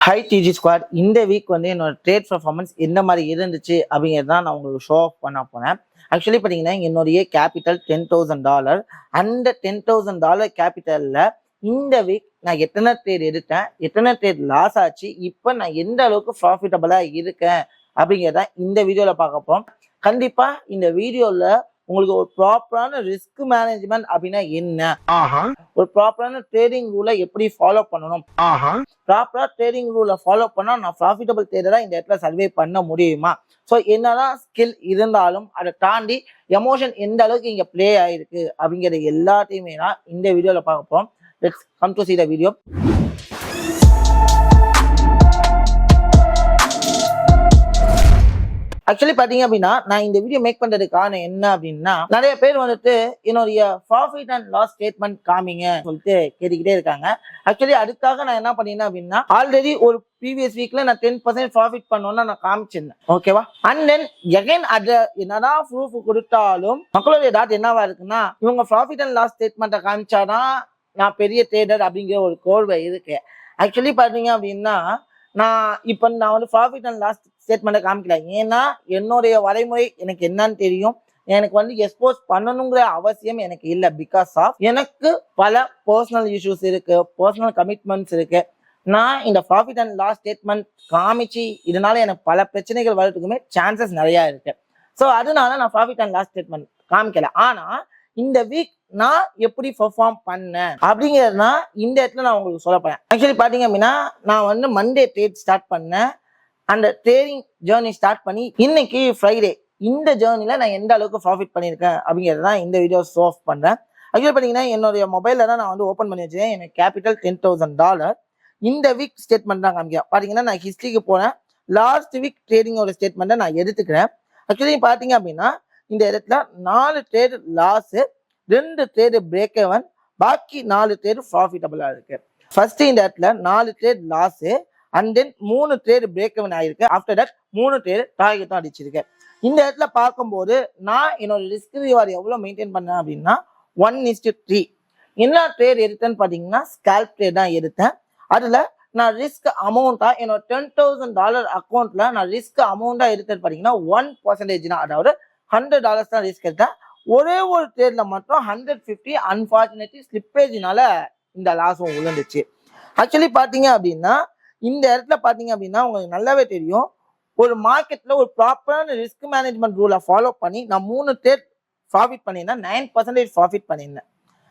High டிஜி squad இந்த week வந்து என்னோட ட்ரேட் பர்ஃபார்மன்ஸ் எந்த மாதிரி இருந்துச்சு அப்படிங்கிறது தான் நான் உங்களுக்கு ஷோ ஆஃப் பண்ண போனேன். ஆக்சுவலி பார்த்தீங்கன்னா என்னுடைய கேபிட்டல் $10,000. அந்த $10,000 கேபிட்டலில் இந்த வீக் நான் எத்தனை ட்ரேட் எடுத்தேன், எத்தனை ட்ரேட் லாஸ் ஆச்சு, இப்போ நான் எந்த அளவுக்கு ப்ராஃபிட்டபிளாக இருக்கேன் அப்படிங்கிறத இந்த வீடியோவில் பார்க்க போகிறோம். கண்டிப்பாக இந்த வீடியோவில் உங்களுக்கு ஒரு ப்ராப்பரான ரிஸ்க் மேனேஜ்மெண்ட் அப்படின்னா என்ன, ஒரு ப்ராப்பரான ட்ரேடிங் ரூலை எப்படி ஃபாலோ பண்ணணும், ப்ராப்பரா ட்ரேடிங் ரூலை ஃபாலோ பண்ணா நான் ப்ராஃபிட்டபிள் ட்ரேடரா இந்த இடத்துல சர்வே பண்ண முடியுமா, ஸோ என்னதான் ஸ்கில் இருந்தாலும் அதை தாண்டி எமோஷன் எந்த அளவுக்கு இங்க பிளே ஆயிருக்கு அப்படிங்கிற எல்லாத்தையுமே தான் இந்த வீடியோல பார்க்க போறோம். Let's come to see the video. Actually பாத்தீங்க அப்படின்னா நான் இந்த வீடியோ மேக் பண்றதுக்கு காரணம் என்ன அப்படின்னா, நிறைய பேர் வந்துட்டு என்னுடைய ப்ராஃபிட் அண்ட் லாஸ் ஸ்டேட்மெண்ட் காமிங்க சொல்லிட்டு கேட்டுக்கிட்டே இருக்காங்க. ஆக்சுவலி அதுக்காக நான் என்ன பண்ணினேன் அப்படின்னா, ஆல்ரெடி ஒரு ப்ரீவியஸ் வீக்ல நான் 10% ப்ராஃபிட் பண்ணோம்னா நான் காமிச்சிருந்தேன், ஓகேவா. அண்ட் தென் எகைன் அது என்னதான் ப்ரூஃப் கொடுத்தாலும் மக்களுடைய டாட் என்னவா இருக்குன்னா, இவங்க ப்ராஃபிட் அண்ட் லாஸ் ஸ்டேட்மெண்ட்டை காமிச்சாதான் நான் பெரிய ட்ரேடர் அப்படிங்கிற ஒரு கோர்வை இருக்கு. ஆக்சுவலி பாத்தீங்க அப்படின்னா நான் வந்து ப்ராஃபிட் அண்ட் லாஸ் ஸ்டேட்மெண்ட்டை காமிக்கல. ஏன்னா என்னுடைய வரைமுறை எனக்கு என்னன்னு தெரியும். எனக்கு வந்து எக்ஸ்போஸ் பண்ணணுங்கிற அவசியம் எனக்கு இல்லை. பிகாஸ் ஆஃப் எனக்கு பல பர்சனல் இஷ்யூஸ் இருக்கு, பர்சனல் கமிட்மெண்ட்ஸ் இருக்கு. நான் இந்த ப்ராஃபிட் அண்ட் லாஸ் ஸ்டேட்மெண்ட் காமிச்சு இதனால எனக்கு பல பிரச்சனைகள் வர்றதுக்குமே சான்சஸ் நிறைய இருக்கு. ஸோ அதனால நான் ப்ராஃபிட் அண்ட் லாஸ் ஸ்டேட்மெண்ட் காமிக்கல. ஆனா இந்த வீக் நான் எப்படி பெர்ஃபார்ம் பண்ணேன் அப்படிங்கிறதுனா இந்த இடத்துல நான் உங்களுக்கு சொல்ல போறேன். ஆக்சுவலி பாத்தீங்க அப்படின்னா நான் வந்து மண்டே ட்ரேட் ஸ்டார்ட் பண்ணேன். அந்த ட்ரேடிங் ஜேர்னி ஸ்டார்ட் பண்ணி இன்னைக்கு ஃப்ரைடே, இந்த ஜேர்னில நான் எந்த அளவுக்கு ப்ராஃபிட் பண்ணியிருக்கேன் அப்படிங்கிறது தான் இந்த வீடியோ ஷோ ஆஃப் பண்றேன். ஆக்சுவலி பார்த்தீங்கன்னா என்னுடைய மொபைலில் தான் நான் வந்து ஓப்பன் பண்ணி வச்சேன். எனக்கு கேபிட்டல் $10,000. இந்த வீக் ஸ்டேட்மெண்ட் தான் காமிக்கிறேன். பார்த்தீங்கன்னா நான் ஹிஸ்ட்ரிக்கு போனேன். லாஸ்ட் வீக் ட்ரேடிங்கோட ஸ்டேட்மெண்ட்டை நான் எடுத்துக்கிறேன். ஆக்சுவலி பார்த்தீங்க அப்படின்னா இந்த இடத்துல 4 trade loss, 2 trade break even, பாக்கி 4 ட்ரேடு ப்ராஃபிட்டபிளாக இருக்கு. ஃபர்ஸ்ட் இந்த இடத்துல 4 trade loss and then 3 trade break even ஆயிருக்கு. ஆஃப்டர் தட் 3 ட்ரேடு டார்கெட்டும் அடிச்சிருக்கேன். இந்த இடத்துல பார்க்கும்போது நான் என்னோட ரிஸ்க் ரிவார்டு எவ்வளோ மெயின்டைன் பண்ணேன் அப்படின்னா 1:3. என்ன ட்ரேட் எடுத்தேன்னு பார்த்தீங்கன்னா ஸ்கால்ப் ட்ரேட் தான் எடுத்தேன். அதில் நான் ரிஸ்க் அமௌண்ட்டாக என்னோட $10,000 அக்கௌண்ட்ல நான் ரிஸ்க் அமௌண்ட்டாக எடுத்தேன்னு பார்த்தீங்கன்னா 1% தான், அதாவது $100 தான் ரிஸ்க் எடுத்தேன். ஒரே ஒரு ட்ரேட்ல மட்டும் 150 அன்பார்ச்சுனேட்லி ஸ்லிப்பேஜினால இந்த லாஸும் விழுந்துச்சு. ஆக்சுவலி பார்த்தீங்க அப்படின்னா இந்த இடத்துல பார்த்தீங்க அப்படின்னா உங்களுக்கு நல்லாவே தெரியும், ஒரு மார்க்கெட்ல ஒரு ப்ராப்பரான ரிஸ்க் மேனேஜ்மெண்ட் ரூலை ஃபாலோ பண்ணி நான் 3 ட்ரேட் ப்ராஃபிட் பண்ணியிருந்தேன், 9% ப்ராஃபிட் பண்ணியிருந்தேன்.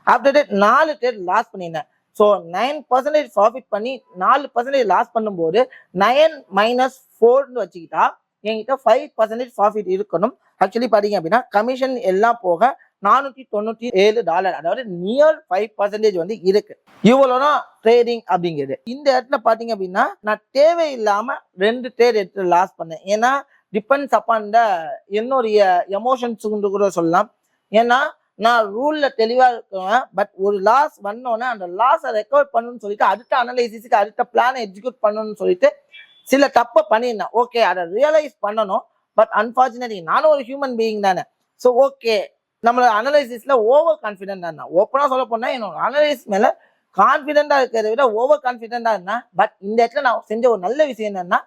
ஆஃப்டர் தட் 4 ட்ரேட் லாஸ் பண்ணியிருந்தேன். ஸோ 9% ப்ராஃபிட் பண்ணி 4% லாஸ் பண்ணும்போது 9 - 4 வச்சுக்கிட்டா என்கிட்ட 5% ப்ராஃபிட் இருக்கணும். ஆக்சுவலி பார்த்தீங்க அப்படின்னா கமிஷன் எல்லாம் போக $497, அதாவது நியர் 5% வந்து இருக்கு. இவ்வளவுதான் ட்ரேடிங் அப்படிங்கிறது. இந்த இடத்துல பாத்தீங்க அப்படின்னா நான் தேவையில்லாம 2 ட்ரேட் எடுத்து லாஸ் பண்ணேன். ஏன்னா டிபெண்ட்ஸ் அப்பான் த என்னுடைய எமோஷன்ஸ் கூட சொல்லலாம். ஏன்னா நான் ரூல்ல தெளிவா இருக்குவேன். பட் ஒரு லாஸ் வந்தோடனே அந்த லாஸை ரெக்கவர் பண்ணணும்னு சொல்லிட்டு அடுத்த அனலைசிஸ்க்கு அடுத்த பிளானை எக்ஸிக்யூட் பண்ணணும்னு சொல்லிட்டு சில தப்பை பண்ணியிருந்தேன். ஓகே, அதை ரியலைஸ் பண்ணணும். பட் அன்பார்ச்சுனேட்லி நானும் ஒரு ஹியூமன் பீயிங் தானே. ஸோ ஓகே, நம்மளோட அனலைசிஸ்ல ஓவர் கான்ஃபிடென்டா இருந்தா, ஓப்பனா சொல்ல போனா என்னோட அனலைஸ் மேல கான்ஃபிடென்டா இருக்கிறத விட ஓவர் கான்ஃபிடென்டா இருந்தா. பட் இந்த இடத்துல நான் செஞ்ச ஒரு நல்ல விஷயம் என்னன்னா,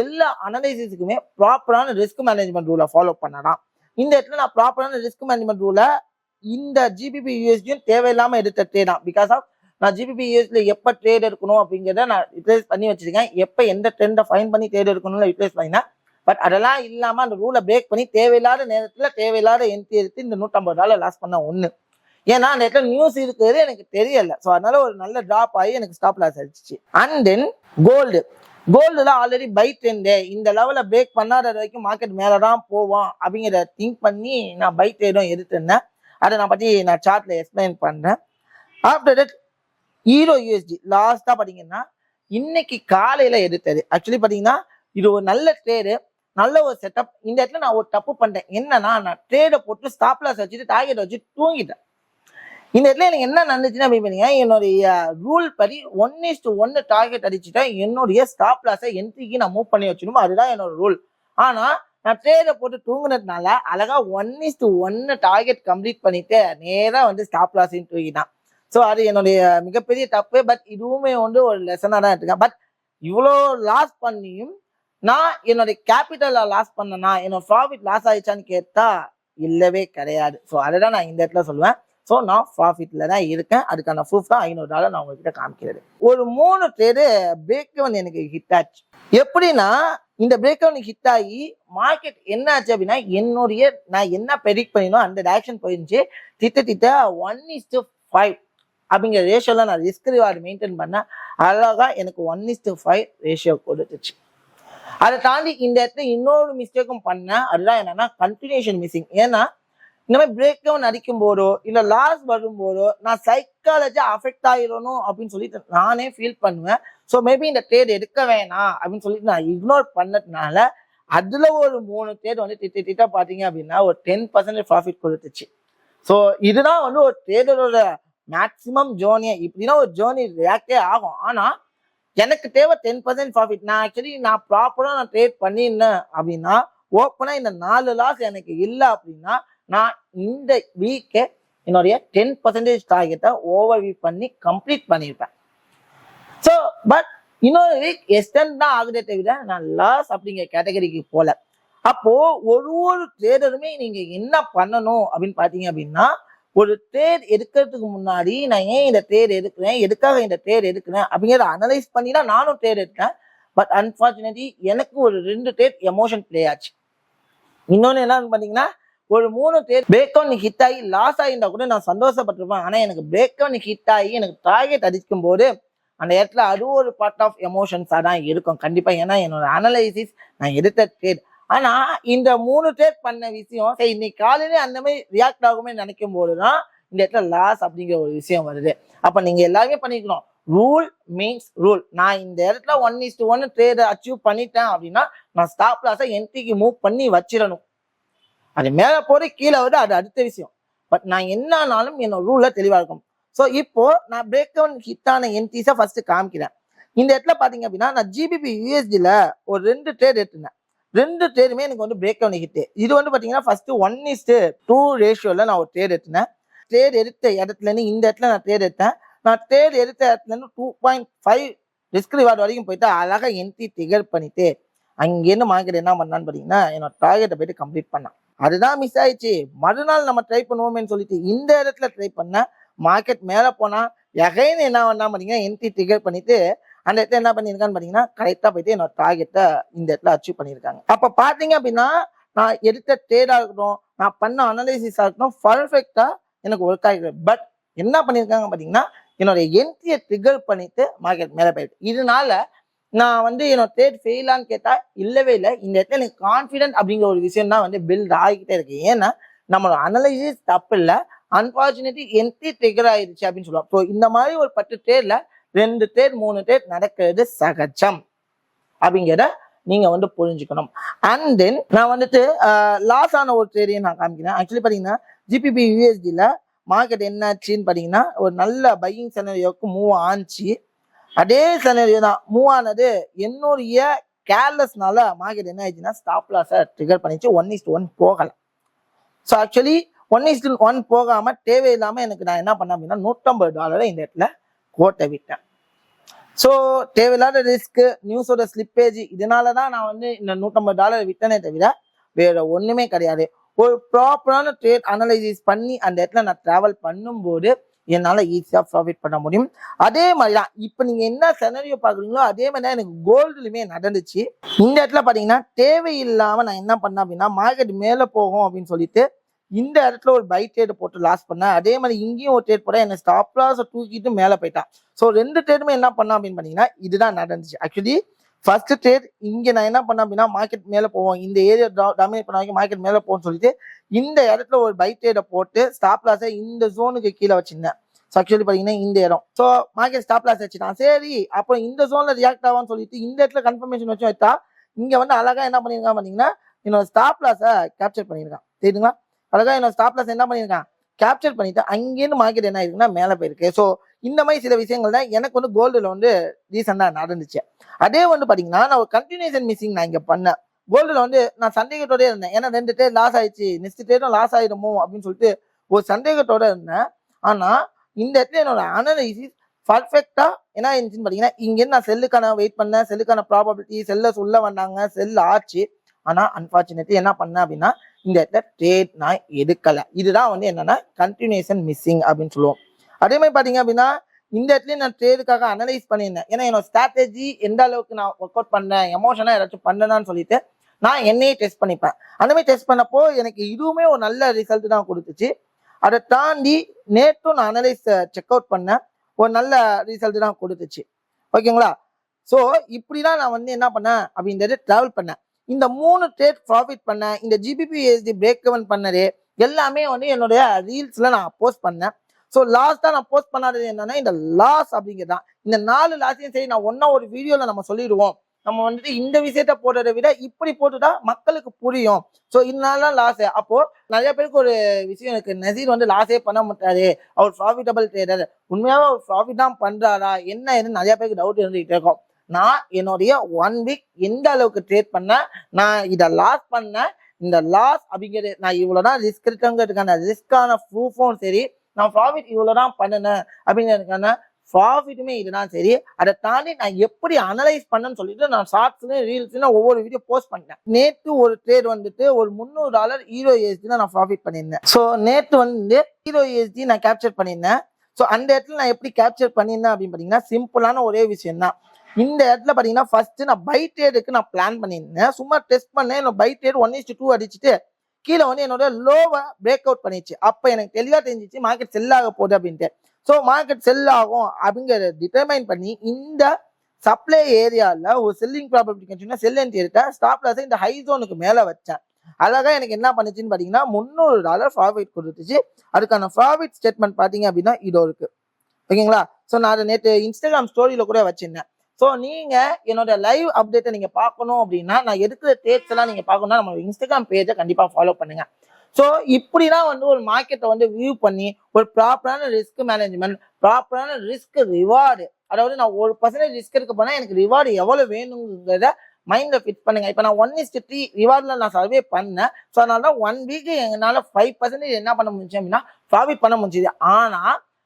எல்லா அனலைசிஸுக்குமே ப்ராப்பரான ரிஸ்க் மேனேஜ்மெண்ட் ரூலை ஃபாலோ பண்ணலாம். இந்த இடத்துல நான் ப்ராப்பரான ரிஸ்க் மேனேஜ்மெண்ட் ரூலை இந்த ஜிபிபி யூஎஸ்டியும் தேவையில்லாம எடுத்த ட்ரேட் தான். பிகாஸ் ஆஃப் நான் ஜிபிபி யூஎஸ்ல எப்போ ட்ரேட் எடுக்கணும் அப்படிங்கிறத நான் ரிப்ளேஸ் பண்ணி வச்சிருக்கேன். எப்போ எந்த ட்ரெண்டை ஃபைன் பண்ணி ட்ரேட் எடுக்கணும்னு ரிப்ளேஸ் பண்ணினேன். பட் அதெல்லாம் இல்லாம அந்த ரூலை பிரேக் பண்ணி தேவையில்லாத நேரத்துல தேவையில்லாத என்ட்ரி எடுத்து இந்த $150 லாஸ் பண்ண ஒண்ணு. ஏன்னா அந்த இடத்துல நியூஸ் இருக்கிறது எனக்கு தெரியல. ஸோ அதனால ஒரு நல்ல டிராப் ஆகி எனக்கு ஸ்டாப் லாஸ் ஆயிடுச்சு. அண்ட் தென் கோல்டுல ஆல்ரெடி பை ட்ரெண்டு, இந்த லெவலில் பிரேக் பண்ணாத வரைக்கும் மார்க்கெட் மேலதான் போவோம் அப்படிங்கிறத திங்க் பண்ணி நான் பை ட்ரேடும் எடுத்திருந்தேன். அதை நான் பத்தி நான் சார்ட்ல எக்ஸ்பிளைன் பண்றேன். ஆஃப்டர் தட் ஈரோ யூஎஸ்டி லாஸ்டா பாத்தீங்கன்னா இன்னைக்கு காலையில எடுத்தது. ஆக்சுவலி பாத்தீங்கன்னா இது ஒரு நல்ல ட்ரேடு, நல்ல ஒரு செட்டப். இந்த இடத்துல நான் ஒரு தப்பு பண்ணிட்டேன். என்னன்னா நான் ட்ரேடை போட்டு ஸ்டாப் லாஸ் வச்சுட்டு டார்கெட் வச்சு தூங்கிட்டேன். இந்த இடத்துல எனக்கு என்ன நடந்துச்சுன்னா அப்படின்னா, என்னுடைய ரூல் படி 1:1 டார்கெட் அடிச்சுட்டா என்னுடைய ஸ்டாப் லாஸை என்ட்ரிக்கு நான் மூவ் பண்ணி வச்சுக்கணும். அதுதான் என்னோட ரூல். ஆனா நான் ட்ரேடை போட்டு தூங்குனதுனால அழகா 1:1 டார்கெட் கம்ப்ளீட் பண்ணிட்டு நேரா வந்து ஸ்டாப் லாஸையும் தூக்கிட்டான். ஸோ அது என்னுடைய மிகப்பெரிய தப்பு. பட் இதுவுமே வந்து ஒரு லெசனாக தான் எடுத்துக்கேன். பட் இவ்வளோ லாஸ் பண்ணியும் நான் என்னுடைய கேபிட்டலை லாஸ் பண்ணனா, என்னோட ப்ராஃபிட் லாஸ் ஆயிடுச்சான்னு கேட்டா இல்லவே கிடையாது. ஸோ அதுதான் நான் இந்த இடத்துல சொல்லுவேன். ஸோ நான் ப்ராஃபிட்ல தான் இருக்கேன். அதுக்கான ப்ரூஃப் தான் $500 நான் உங்ககிட்ட காமிக்கிறது. ஒரு 3 ட்ரேடு பிரேக் எவன் எனக்கு ஹிட் ஆச்சு. எப்படின்னா இந்த பிரேக் எவன் ஹிட் ஆகி மார்க்கெட் என்ன ஆச்சு அப்படின்னா நான் என்ன ப்ரெடிக்ட் பண்ணினோம் அந்த டைரக்ஷன் போயிருந்துச்சு. திட்ட 1:5 அப்படிங்கிற ரேஷியோல நான் ரிஸ்க் ரிவார்டு மெயின்டைன் பண்ணேன். அழகா எனக்கு 1:5 ரேஷியோ கொடுத்துச்சு. அதை தாண்டி இந்த இடத்துல இன்னொரு மிஸ்டேக்கும் பண்ணேன். அதுதான் என்னன்னா கண்டினியூஷன் மிஸ்ஸிங். ஏன்னா இந்த மாதிரி பிரேக் டவுன் அடிக்கும் போதோ இல்ல லாஸ் வரும்போதோ நான் சைக்காலஜியா அஃபெக்ட் ஆயிடணும் அப்படின்னு சொல்லிட்டு நானே ஃபீல் பண்ணுவேன். ஸோ மேபி இந்த ட்ரேட் எடுக்க வேணாம் அப்படின்னு சொல்லிட்டு நான் இக்னோர் பண்ணதுனால அதுல ஒரு 3 ட்ரேட் வந்து திட்ட பாத்தீங்க அப்படின்னா ஒரு 10% ப்ராஃபிட் கொடுத்துச்சு. ஸோ இதுதான் வந்து ஒரு ட்ரேடரோட மேக்சிமம் ஜோர்னியே. இப்படின்னா ஒரு ஜோர்னி ரியாக்டே ஆகும். ஆனா எனக்கு தேவை 10% ப்ராஃபிட். நான் ப்ராப்பரா நான் ட்ரேட் பண்ணிருந்தேன் அப்படின்னா ஓப்பனா இந்த 4 லாஸ் எனக்கு இல்லை அப்படின்னா நான் இந்த வீக்கே என்னுடைய 10% டார்கெட்டை ஓவர் வியூ பண்ணி கம்ப்ளீட் பண்ணியிருப்பேன். ஸோ பட் இன்னொரு வீக் எக்ஸ்டெண்ட் தான் ஆகுதே தவிர நான் லாஸ் அப்படிங்கிற கேட்டகரிக்கு போல. அப்போ ஒரு ட்ரேடருமே நீங்க என்ன பண்ணணும் அப்படின்னு பாத்தீங்க அப்படின்னா ஒரு ட்ரேட் எடுக்கிறதுக்கு முன்னாடி நான் ஏன் இந்த ட்ரேட் எடுக்கிறேன், எதுக்காக இந்த ட்ரேட் எடுக்கிறேன் அப்படிங்கிறத அனலைஸ் பண்ணி தான் நானும் ட்ரேட் எடுத்தேன். பட் அன்பார்ச்சுனேட்லி எனக்கு ஒரு 2 ட்ரேட் எமோஷன் பிளே ஆச்சு. இன்னொன்னு என்னன்னு பாத்தீங்கன்னா ஒரு 3 ட்ரேட் பிரேக் அவுட் ஹிட் ஆகி லாஸ் ஆகிருந்தா கூட நான் சந்தோஷப்பட்டிருப்பேன். ஆனா எனக்கு பிரேக் அவுட் ஹிட் ஆகி எனக்கு டார்கெட் அடிக்கும் போது அந்த இடத்துல அது ஒரு பார்ட் ஆஃப் எமோஷன்ஸா தான் இருக்கும் கண்டிப்பா. ஏன்னா என்னோட அனலைசிஸ் நான் எடுத்த ட்ரேட். ஆனா இந்த 3 ட்ரேட் பண்ண விஷயம் சரி இன்னைக்கு காலையிலே அந்த மாதிரி ரியாக்ட் ஆகுமே நினைக்கும் போதுதான் இந்த இடத்துல லாஸ் அப்படிங்கிற ஒரு விஷயம் வருது. அப்ப நீங்க எல்லாருமே பண்ணிக்கணும். Rule means rule. நான் இந்த இடத்துல 1:1 ட்ரேட் அச்சீவ் பண்ணிட்டேன் அப்படின்னா நான் ஸ்டாப் லாஸை என்ட்ரிக்கு மூவ் பண்ணி வச்சிடணும். அது மேல போய் கீழே வருது அது அடுத்த விஷயம். பட் நான் என்னானாலும் என்னோட ரூல்ல தெளிவா இருக்கும். ஸோ இப்போ நான் பிரேக் டவுன் ஹிட்டான என்ட்ரிஸை ஃபர்ஸ்ட் காமிக்கிறேன். இந்த இடத்துல பாத்தீங்க அப்படின்னா நான் GBP USDல ஒரு 2 ட்ரேட் எடுத்துனேன். 2 ட்ரேடுமே எனக்கு வந்து பிரேக் டவுன் ஹிட். இது வந்து பாத்தீங்கன்னா ஃபர்ஸ்ட் 1:2 ரேஷியோல நான் ஒரு ட்ரேட் எடுத்தேன். ட்ரேட் எடுத்த இடத்துல இருந்து இந்த இடத்துல நான் ட்ரேட் எடுத்தேன். நான் ட்ரேட் எடுத்த இடத்துல இருந்து 2.5 ரிஸ்க் ரிவார்டு வரைக்கும் போயிட்டு அழகா என்ட்ரி ட்ரிகர் பண்ணிட்டு அங்கேருந்து மார்க்கெட் என்ன பண்ணான்னு பாத்தீங்கன்னா என்னோட டார்கெட்டை போயிட்டு கம்ப்ளீட் பண்ணேன். அதுதான் மிஸ் ஆயிடுச்சு. மறுநாள் நம்ம ட்ரை பண்ணுவோமேன்னு சொல்லிட்டு இந்த இடத்துல ட்ரை பண்ண மார்க்கெட் மேல போனா எகைன் என்ன பண்ணா பாத்தீங்கன்னா என்ட்ரி ட்ரிகர் பண்ணிட்டு அந்த இடத்துல என்ன பண்ணிருக்கான்னு பாத்தீங்கன்னா கரெக்டா போயிட்டு என்னோட டார்கெட்டை இந்த இடத்துல அச்சீவ் பண்ணிருக்காங்க. அப்ப பாத்தீங்க அப்படின்னா நான் எடுத்த ட்ரேடா இருக்கட்டும் நான் பண்ண அனலைசிஸா இருக்கட்டும் பர்ஃபெக்டா எனக்கு ஒர்க் ஆகிருக்கு. பட் என்ன பண்ணிருக்காங்க பாத்தீங்கன்னா என்னோட என்ட்ரியை ட்ரிகர் பண்ணிட்டு மார்க்கெட் மேல போயிருக்கு. இதனால நான் வந்து என்னோட ட்ரேட் ஃபெயிலான்னு கேட்டா இல்லவே இல்லை. இந்த இடத்துல எனக்கு கான்ஃபிடென்ட் அப்படிங்கிற ஒரு விஷயம் தான் வந்து பில்ட் ஆகிக்கிட்டே இருக்கு. ஏன்னா நம்மளோட அனலைசிஸ் தப்பு இல்லை, அன்பார்ச்சுனேட்லி என்ட்ரி ட்ரிகர் ஆயிடுச்சு அப்படின்னு சொல்லுவோம். ஸோ இந்த மாதிரி ஒரு 10 ட்ரேட்ல 2 ட்ரேட் 3 ட்ரேட் நடக்கிறது சகஜம் அப்படிங்கிறத நீங்க வந்து புரிஞ்சுக்கணும். அண்ட் தென் நான் வந்துட்டு லாஸ் ஆன ஒரு ட்ரேடையும் நான் காமிக்கிறேன். ஆக்சுவலி பாத்தீங்கன்னா GBP USDல மார்க்கெட் என்னாச்சுன்னு பாத்தீங்கன்னா ஒரு நல்ல பையிங் செனரியோக்கு மூவ் ஆச்சு. அதே செனரியோ தான் மூவ் ஆனது என்னுடைய கேர்லெஸ்னால மார்க்கெட் என்ன ஆயிடுச்சுன்னா ஸ்டாப் லாஸை ட்ரிகர் பண்ணிச்சு. 1:1 போகல. ஸோ ஆக்சுவலி 1:1 போகாம தேவையில்லாம எனக்கு நான் என்ன பண்ணேன் அப்படின்னா $150 இந்த இடத்துல கோட்டை விட்டேன். ஸோ தேவையில்லாத ரிஸ்க் நியூஸோட ஸ்லிப்பேஜ் இதனாலதான் நான் வந்து இந்த $150 விட்டனே தவிர வேற ஒண்ணுமே கிடையாது. ஒரு ப்ராப்பரான ட்ரேட் அனலைசிஸ் பண்ணி அந்த இடத்துல நான் டிராவல் பண்ணும்போது என்னால ஈஸியா ப்ராஃபிட் பண்ண முடியும். அதே மாதிரிதான் இப்ப நீங்க என்ன செனரியோ பாக்குறீங்களோ அதே மாதிரிதான் எனக்கு கோல்டுலயுமே நடந்துச்சு. இந்த இடத்துல பாத்தீங்கன்னா தேவையில்லாம நான் என்ன பண்ணேன் அப்படின்னா மார்க்கெட் மேல போகும் அப்படின்னு சொல்லிட்டு இந்த இடத்துல ஒரு பை ட்ரேட் போட்டு லாஸ் பண்ணேன். அதே மாதிரி இங்கேயும் ஒரு ட்ரேட் போட என்ன ஸ்டாப் லாஸை தூக்கிட்டு மேல போயிட்டான். ஸோ 2 ட்ரேடுமே என்ன பண்ணேன் அப்படின்னு பாத்தீங்கன்னா இதுதான் நடந்துச்சு. ஆக்சுவலி ஃபர்ஸ்ட் ட்ரேட் இங்க நான் என்ன பண்ணேன் அப்படின்னா மார்க்கெட் மேல போவோம் இந்த ஏரியா டாமினேட் பண்ண வரைக்கும் மார்க்கெட் மேல போகும்னு சொல்லிட்டு இந்த இடத்துல ஒரு பை ட்ரேடை போட்டு ஸ்டாப் லாஸை இந்த ஜோனுக்கு கீழே வச்சிருந்தேன். ஸோ ஆக்சுவலி பாத்தீங்கன்னா இந்த இடம் ஸோ மார்க்கெட் ஸ்டாப் லாஸ் வச்சுட்டான். சரி அப்புறம் இந்த ஜோன்ல ரியாக்ட் ஆகும்னு சொல்லிட்டு இந்த இடத்துல கன்ஃபர்மேஷன் வச்சு வைத்தா இங்க வந்து அழகா என்ன பண்ணிருக்கான் பாத்தீங்கன்னா என்னோட ஸ்டாப் லாஸை கேப்சர் பண்ணிருக்கான். தெரியுதுங்களா? அழகா என்னோட ஸ்டாப் லாஸ் என்ன பண்ணிருக்கான் கேப்சர் பண்ணிட்டு அங்கேருந்து மார்க்கெட் என்ன ஆயிருக்குன்னா மேல போயிருக்கு. ஸோ இந்த மாதிரி சில விஷயங்கள் தான் எனக்கு வந்து கோல்டுல வந்து ரீசெண்டா நடந்துச்சு. அதே வந்து பாத்தீங்கன்னா நான் ஒரு கண்டினியூஷன் மிஸ்ஸிங் நான் இங்க பண்ணேன். கோல்டுல வந்து நான் சந்தேகத்தோட இருந்தேன். ஏன்னா 2 ட்ரேட் லாஸ் ஆயிடுச்சு நெக்ஸ்ட் ட்ரேடும் லாஸ் ஆயிடுமோ அப்படின்னு சொல்லிட்டு ஒரு சந்தேகத்தோட இருந்தேன். ஆனா இந்த இடத்துல என்னோட அனலைசிஸ் பர்ஃபெக்டா என்ன இருந்துச்சுன்னு பாத்தீங்கன்னா, இங்கேருந்து நான் செல்லுக்கான வெயிட் பண்ணேன், செல்லுக்கான ப்ராபபிலிட்டி, செல்ல சொல்ல வந்தாங்க, செல் ஆச்சு. ஆனா அன்பார்ச்சுனேட்லி என்ன பண்ணேன் அப்படின்னா, இந்த இடத்துல ட்ரேட் நான் எடுக்கல. இதுதான் வந்து என்னன்னா கண்டினியூஷன் மிஸ்ஸிங் அப்படின்னு சொல்லுவோம். அதே மாதிரி பாத்தீங்க அப்படின்னா, இந்த இடத்துல நான் ட்ரேடுக்காக அனலைஸ் பண்ணியிருந்தேன். ஏன்னா என்னோட ஸ்ட்ராட்டஜி எந்த அளவுக்கு நான் ஒர்க் அவுட் பண்ணேன், எமோஷனா ஏதாச்சும் பண்ணனான்னு சொல்லிட்டு நான் என்னையே டெஸ்ட் பண்ணிப்பேன். அந்த மாதிரி டெஸ்ட் பண்ணப்போ எனக்கு இதுவுமே ஒரு நல்ல ரிசல்ட் தான் கொடுத்துச்சு. அதை தாண்டி நேற்றும் நான் அனலைஸ் செக் அவுட் பண்ணேன், ஒரு நல்ல ரிசல்ட் தான் கொடுத்துச்சு. ஓகேங்களா? ஸோ இப்படிதான் நான் வந்து என்ன பண்ணேன் அப்படின்றது டிராவல் பண்ணேன். இந்த 3 ட்ரேட் ப்ராஃபிட் பண்ணேன். இந்த GBP/USD பிரேக் எவன் பண்ணது எல்லாமே வந்து என்னுடைய ரீல்ஸ்ல நான் போஸ்ட் பண்ணேன். ஸோ லாஸ்டா நான் போஸ்ட் பண்ணாதது என்னன்னா இந்த லாஸ் அப்படிங்கிறது தான். இந்த 4 லாஸையும் சரி நான் ஒன்னா ஒரு வீடியோல நம்ம சொல்லிடுவோம். நம்ம வந்துட்டு இந்த விஷயத்த போடுறதை விட இப்படி போட்டுட்டா மக்களுக்கு புரியும். ஸோ இதனால லாஸ். அப்போ நிறைய பேருக்கு ஒரு விஷயம் இருக்கு, நசீர் வந்து லாஸே பண்ண மாட்டாரு, அவர் ப்ராஃபிட்டபிள் ட்ரேடர். உண்மையாவே அவர் ப்ராஃபிட் தான் பண்றாரா என்ன ஏதுன்னு நிறைய பேருக்கு டவுட் இருந்துகிட்டு இருக்கும். நான் என்னுடைய 1 வீக் எந்த அளவுக்கு ட்ரேட் பண்ணேன், நான் இதை லாஸ் பண்ணேன், இந்த லாஸ் அப்படிங்கிறது நான் இவ்வளவுதான் ரிஸ்க் இருக்குங்கிறதுக்கான ரிஸ்கான ப்ரூஃபும் சரி, நான் ப்ராஃபிட் இவ்வளவுதான் பண்ணினேன் அப்படிங்கிறதுக்கான ப்ராஃபிட்டுமே இதுதான் சரி. அதை தாண்டி நான் எப்படி அனலைஸ் பண்ணேன்னு சொல்லிட்டு நான் ஷார்ட்ஸ்ல ரீல்ஸ்ல ஒவ்வொரு வீடியோ போஸ்ட் பண்ணேன். நேற்று ஒரு ட்ரேட் வந்துட்டு ஒரு $300 EURUSD நான் ப்ராஃபிட் பண்ணியிருந்தேன். ஸோ நேற்று வந்து EURUSD நான் கேப்சர் பண்ணியிருந்தேன். ஸோ அந்த இடத்துல நான் எப்படி கேப்சர் பண்ணியிருந்தேன் அப்படின்னு பார்த்தீங்கன்னா சிம்பிளான ஒரே விஷயம் தான். இந்த இடத்துல பார்த்தீங்கன்னா ஃபர்ஸ்ட் நான் பை ட்ரேடுக்கு நான் பிளான் பண்ணியிருந்தேன். சும்மா டெஸ்ட் பண்ணேன். என்னோட பை ட்ரேட் 1:2 அடிச்சுட்டு கீழே வந்து என்னோட லோவை பிரேக் அவுட் பண்ணிச்சு. அப்போ எனக்கு தெளிவாக தெரிஞ்சிச்சு மார்க்கெட் செல் ஆக போகுது அப்படின்ட்டு. ஸோ மார்க்கெட் செல் ஆகும் அப்படிங்கிறத டிட்டர்மைன் பண்ணி இந்த சப்ளை ஏரியாவில் ஒரு செல்லிங் ப்ராபபிலிட்டி கண்டினியூ செல் என்ட்ரி எடுத்தேன். ஸ்டாப் லாஸை இந்த ஹை ஜோனுக்கு மேலே வச்சேன். அழகா எனக்கு என்ன பண்ணுச்சுன்னு பார்த்தீங்கன்னா $300 ப்ராஃபிட் கொடுத்துச்சு. அதுக்கான ப்ராஃபிட் ஸ்டேட்மெண்ட் பார்த்தீங்க அப்படின்னா இதோ இருக்கு. ஓகேங்களா? ஸோ நான் அதை நேற்று இன்ஸ்டாகிராம் ஸ்டோரியில் கூட வச்சிருந்தேன். ஸோ நீங்க என்னோட லைவ் அப்டேட்டை நீங்க பார்க்கணும் அப்படின்னா, நான் எடுக்கிற ட்ரேட்ஸ் எல்லாம் நீங்க பார்க்கணும்னா நம்ம இன்ஸ்டாகிராம் பேஜை கண்டிப்பா ஃபாலோ பண்ணுங்க. ஸோ இப்படிதான் வந்து ஒரு மார்க்கெட்டை வந்து வியூ பண்ணி ஒரு ப்ராப்பரான ரிஸ்க் மேனேஜ்மெண்ட், ப்ராப்பரான ரிஸ்க் ரிவார்டு, அதாவது நான் 1% ரிஸ்க் எடுக்க போனா எனக்கு ரிவார்டு எவ்வளவு வேணுங்கிறத மைண்ட்ல ஃபிட் பண்ணுங்க. இப்போ நான் 1:3 ரிவார்ட்ல நான் சர்வே பண்ணேன். ஸோ அதனால தான் 1 வீக் எங்களால 5% என்ன பண்ண முடிஞ்சு அப்படின்னா ப்ராஃபிட் பண்ண முடிஞ்சுது. ஆனா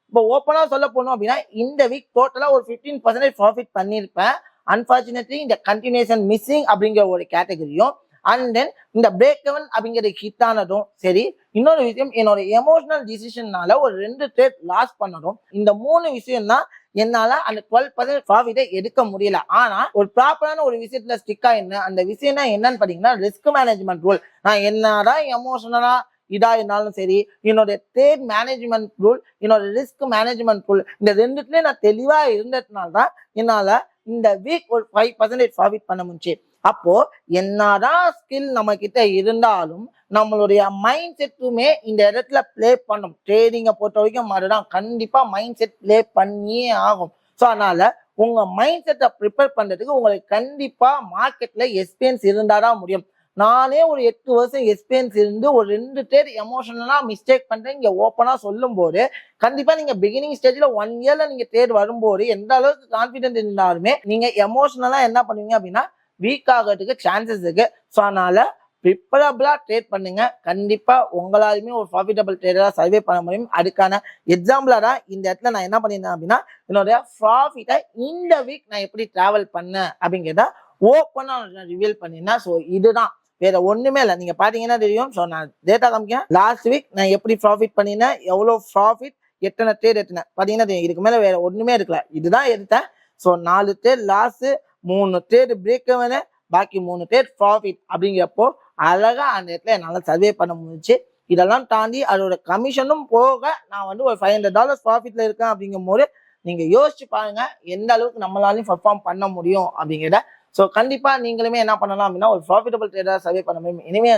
இப்போ ஓப்பனா சொல்ல போனோம் அப்படின்னா இந்த வீக் டோட்டலா ஒரு 15% ப்ராஃபிட் பண்ணியிருப்பேன். அன்பார்ச்சுனேட்லி இந்த கண்டினியூஷன் மிஸ்ஸிங் அப்படிங்கிற ஒரு கேட்டகரியும் அண்ட் தென் இந்த பிரேக் எவன் அப்படிங்கிறது ஹிட் ஆனதும் சரி. இன்னொரு விஷயம் என்னோட எமோஷனல் டிசிஷன்னால ஒரு 2 ட்ரேட் லாஸ் பண்ணதும், இந்த 3 விஷயம் தான் என்னால அந்த 12% ப்ராஃபிட்டை எடுக்க முடியல. ஆனா ஒரு ப்ராப்பரான ஒரு விஷயத்துல ஸ்டிக் ஆயிருந்தேன். அந்த விஷயம் தான் என்னன்னு பாத்தீங்கன்னா ரிஸ்க் மேனேஜ்மெண்ட் ரூல். நான் என்னதான் எமோஷனலா இதா இருந்தாலும் சரி, என்னோட ட்ரேட் மேனேஜ்மெண்ட் ரூல், என்னோட ரிஸ்க் மேனேஜ்மெண்ட் ரூல், இந்த ரெண்டுத்துலயும் நான் தெளிவா இருந்ததுனால தான் என்னால இந்த வீக் ஒரு 5% ப்ராஃபிட் பண்ண முடிச்சு. அப்போ என்னதான் ஸ்கில் நம்ம கிட்ட இருந்தாலும் நம்மளுடைய மைண்ட் செட்டுமே இந்த இடத்துல பிளே பண்ணும். ட்ரேடிங்கை பொறுத்த வரைக்கும் மாதிரிதான் கண்டிப்பா மைண்ட் செட் பிளே பண்ணியே ஆகும். ஸோ அதனால உங்க மைண்ட் செட்டை ப்ரிப்பேர் பண்றதுக்கு உங்களுக்கு கண்டிப்பா மார்க்கெட்ல எக்ஸ்பீரியன்ஸ் இருந்தாதான் முடியும். நானே ஒரு 8 வருஷம் எக்ஸ்பீரியன்ஸ் இருந்து ஒரு 2 ட்ரேட் எமோஷனலா மிஸ்டேக் பண்றேன் இங்க ஓப்பனா சொல்லும் போது, கண்டிப்பா நீங்க பிகினிங் ஸ்டேஜ்ல 1 இயர்ல நீங்க ட்ரேட் வரும்போது எந்த அளவுக்கு கான்பிடென்ட் இருந்தாலுமே நீங்க எமோஷனலா என்ன பண்ணுவீங்க அப்படின்னா வீக் ஆகிறதுக்கு சான்சஸ் இருக்கு. ஸோ அதனால ப்ரிப்பரபிளா ட்ரேட் பண்ணுங்க. கண்டிப்பா உங்களாலுமே ஒரு ப்ராஃபிட்டபிள் ட்ரேடரா சர்வே பண்ண முடியும். அதுக்கான எக்ஸாம்பிளா தான் இந்த இடத்துல நான் என்ன பண்ணியிருந்தேன் அப்படின்னா என்னுடைய ப்ராஃபிட்டை இந்த வீக் நான் எப்படி டிராவல் பண்ணேன் அப்படிங்கிறத ஓப்பனா ரிவீல் பண்ணியிருந்தேன். ஸோ இதுதான், வேற ஒண்ணுமே இல்லை. நீங்க பாத்தீங்கன்னா தெரியும். ஸோ நான் டேட்டா காமிக்கிறேன். லாஸ்ட் வீக் நான் எப்படி ப்ராஃபிட் பண்ணினேன், எவ்வளவு ப்ராஃபிட், எத்தனை ட்ரேட் எடுத்தேன் பாத்தீங்கன்னா தெரியும். இதுக்கு மேல வேற ஒண்ணுமே இருக்கல. இதுதான் எடுத்தேன். So 4 trade loss, 3 trade break even, பாக்கி 3 ட்ரேட் ப்ராஃபிட் அப்படிங்கிறப்போ அழகா அந்த இடத்துல என்னால சர்வே பண்ண முடிஞ்சு. இதெல்லாம் தாண்டி அதோட கமிஷனும் போக நான் வந்து ஒரு $500 ப்ராஃபிட்ல இருக்கேன் அப்படிங்கும் போது நீங்க யோசிச்சு பாருங்க எந்த அளவுக்கு நம்மளாலையும் பர்ஃபார்ம் பண்ண முடியும் அப்படிங்கிறத. ஸோ கண்டிப்பா நீங்களுமே என்ன பண்ணலாம் அப்படின்னா ஒரு ப்ராஃபிட்டபிள் ட்ரேடரா சர்வே பண்ண முடியும். இனிமே